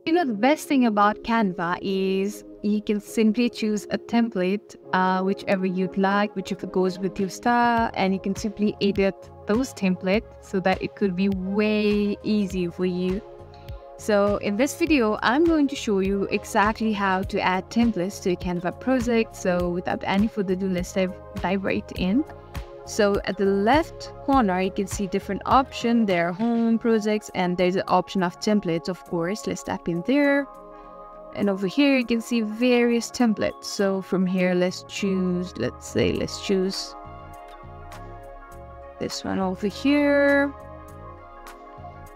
The best thing about Canva is you can simply choose a template, whichever you'd like, whichever goes with your style, and you can simply edit those templates so that it could be way easier for you. So in this video, I'm going to show you exactly how to add templates to a Canva project. So without any further ado, let's dive right in. So at the left corner, you can see different options. There are home projects and there's an option of templates, of course. Let's tap in there. And over here, you can see various templates. So from here, let's choose this one over here.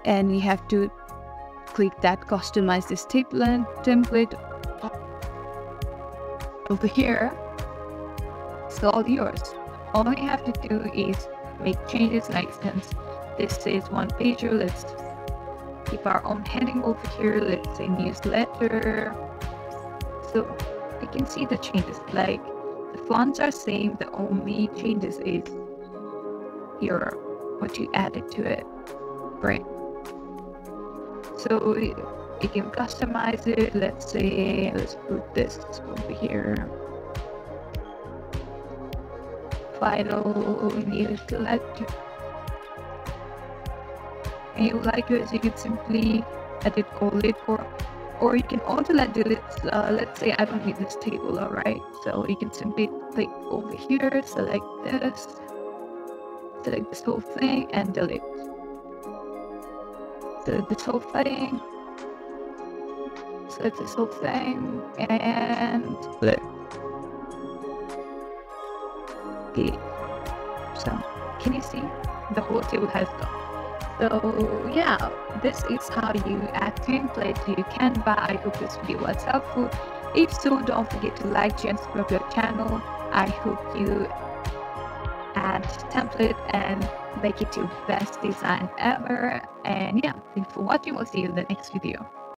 And you have to click that customize this template over here. It's all yours. All you have to do is make changes, like since this says one pager, let's keep our own heading over here. Let's say newsletter. So you can see the changes, like the fonts are same, the only changes is what you added to it, right? So you can customize it. Let's put this over here. Final newsletter. And you like it, so you can simply edit all it, or you can also delete. Let's say I don't need this table, alright? So you can simply click over here, select this whole thing, and delete. Select this whole thing, and delete. Okay, so can you see the whole table has gone? So yeah, this is how you add template to Canva. I hope this video was helpful. If so, don't forget to like, share, and subscribe to our channel. I hope you add template and make it your best design ever. And yeah, thanks for watching. We'll see you in the next video.